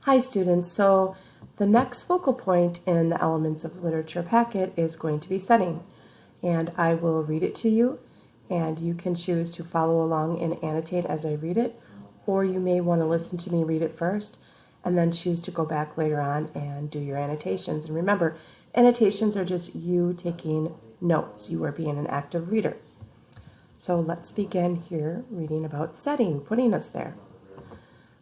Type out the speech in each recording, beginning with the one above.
Hi students, so the next focal point in the Elements of Literature packet is going to be setting, and I will read it to you and you can choose to follow along and annotate as I read it, or you may want to listen to me read it first and then choose to go back later on and do your annotations. And remember, annotations are just you taking notes. You are being an active reader. So let's begin here reading about setting, putting us there.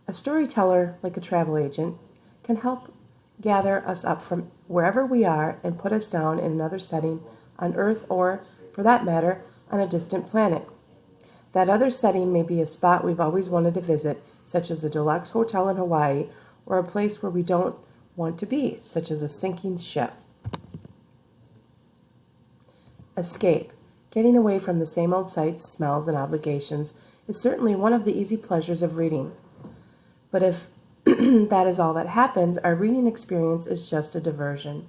A storyteller, like a travel agent, can help gather us up from wherever we are and put us down in another setting on Earth or, for that matter, on a distant planet. That other setting may be a spot we've always wanted to visit, such as a deluxe hotel in Hawaii, or a place where we don't want to be, such as a sinking ship. Escape. Getting away from the same old sights, smells, and obligations is certainly one of the easy pleasures of reading. But if that is all that happens, our reading experience is just a diversion.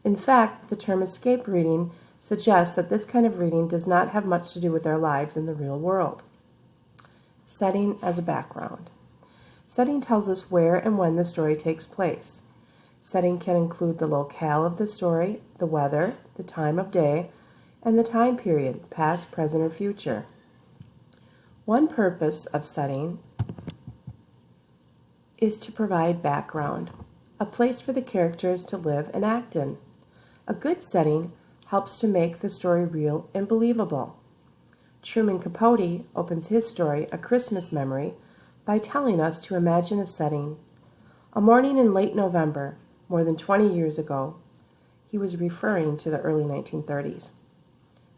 In fact, the term escape reading suggests that this kind of reading does not have much to do with our lives in the real world. Setting as a background. Setting tells us where and when the story takes place. Setting can include the locale of the story, the weather, the time of day, and the time period, past, present, or future. One purpose of setting is to provide background, a place for the characters to live and act in. A good setting helps to make the story real and believable. Truman Capote opens his story, A Christmas Memory, by telling us to imagine a setting. A morning in late November, more than 20 years ago, he was referring to the early 1930s.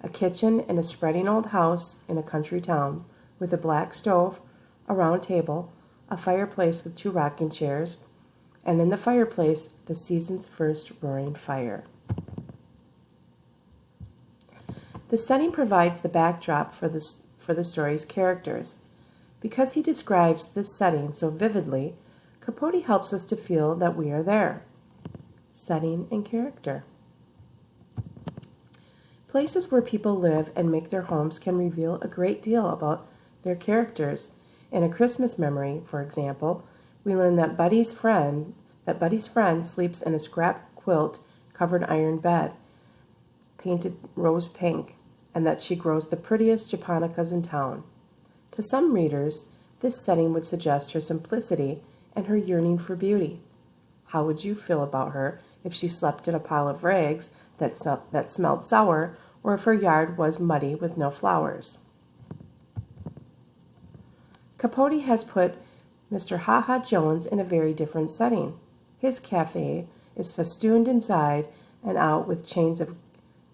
A kitchen in a spreading old house in a country town with a black stove, a round table, a fireplace with 2 rocking chairs, and in the fireplace, the season's first roaring fire. The setting provides the backdrop for the story's characters. Because he describes this setting so vividly, Capote helps us to feel that we are there. Setting and character. Places where people live and make their homes can reveal a great deal about their characters. In A Christmas Memory, for example, we learn that Buddy's friend sleeps in a scrap quilt covered iron bed, painted rose pink, and that she grows the prettiest japonicas in town. To some readers, this setting would suggest her simplicity and her yearning for beauty. How would you feel about her if she slept in a pile of rags that smelled sour, or if her yard was muddy with no flowers? Capote has put Mr. Ha-Ha Jones in a very different setting. His cafe is festooned inside and out with chains of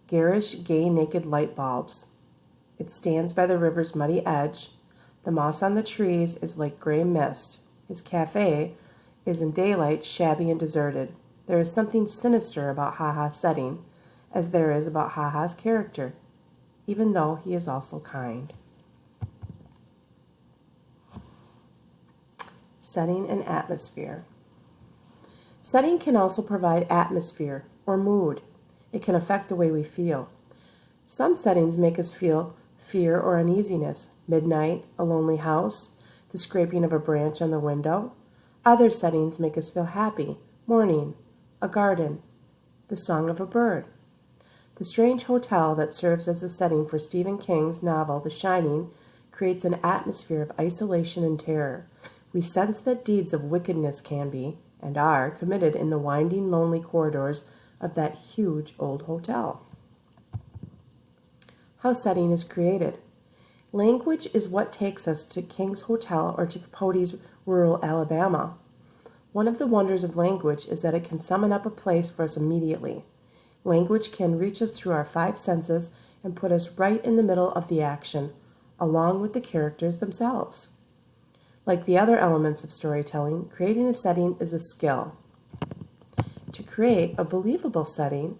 garish, gay, naked light bulbs. It stands by the river's muddy edge. The moss on the trees is like gray mist. His cafe is in daylight, shabby and deserted. There is something sinister about Ha-Ha's setting, as there is about Ha-Ha's character, even though he is also kind. Setting and atmosphere. Setting can also provide atmosphere or mood. It can affect the way we feel. Some settings make us feel fear or uneasiness. Midnight, a lonely house, the scraping of a branch on the window. Other settings make us feel happy. Morning, a garden, the song of a bird. The strange hotel that serves as the setting for Stephen King's novel The Shining creates an atmosphere of isolation and terror. We sense that deeds of wickedness can be, and are, committed in the winding, lonely corridors of that huge old hotel. How setting is created. Language is what takes us to King's Hotel or to Capote's rural Alabama. One of the wonders of language is that it can summon up a place for us immediately. Language can reach us through our 5 senses and put us right in the middle of the action, along with the characters themselves. Like the other elements of storytelling, creating a setting is a skill. To create a believable setting,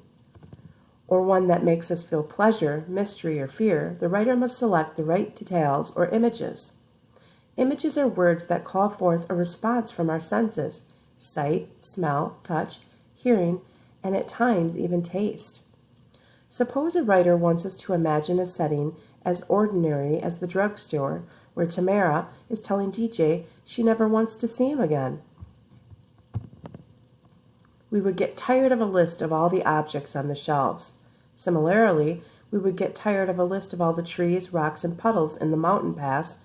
or one that makes us feel pleasure, mystery, or fear, the writer must select the right details or images. Images are words that call forth a response from our senses: sight, smell, touch, hearing, and at times even taste. Suppose a writer wants us to imagine a setting as ordinary as the drugstore, where Tamara is telling DJ she never wants to see him again. we would get tired of a list of all the objects on the shelves. Similarly, we would get tired of a list of all the trees, rocks, and puddles in the mountain pass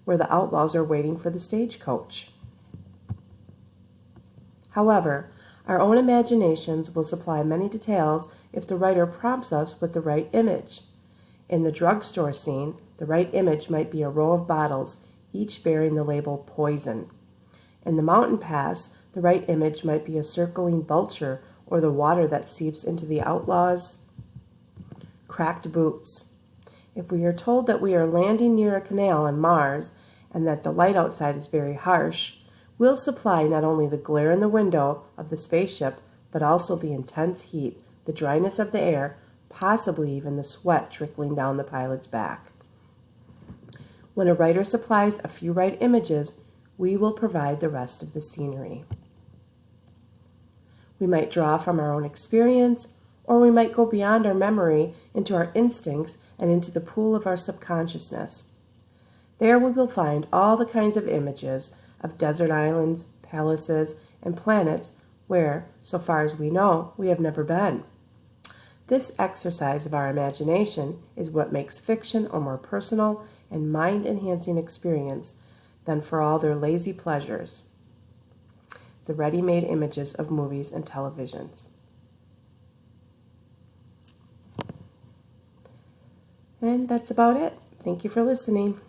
where the outlaws are waiting for the stagecoach. However, our own imaginations will supply many details if the writer prompts us with the right image. In the drugstore scene, the right image might be a row of bottles, each bearing the label poison. In the mountain pass, the right image might be a circling vulture or the water that seeps into the outlaws' cracked boots. If we are told that we are landing near a canal on Mars and that the light outside is very harsh, we'll supply not only the glare in the window of the spaceship, but also the intense heat, the dryness of the air, possibly even the sweat trickling down the pilot's back. When a writer supplies a few right images, we will provide the rest of the scenery. We might draw from our own experience, or we might go beyond our memory into our instincts and into the pool of our subconsciousness. There we will find all the kinds of images of desert islands, palaces, and planets where, so far as we know, we have never been. This exercise of our imagination is what makes fiction a more personal and mind-enhancing experience than for all their lazy pleasures, the ready-made images of movies and televisions. And that's about it. Thank you for listening.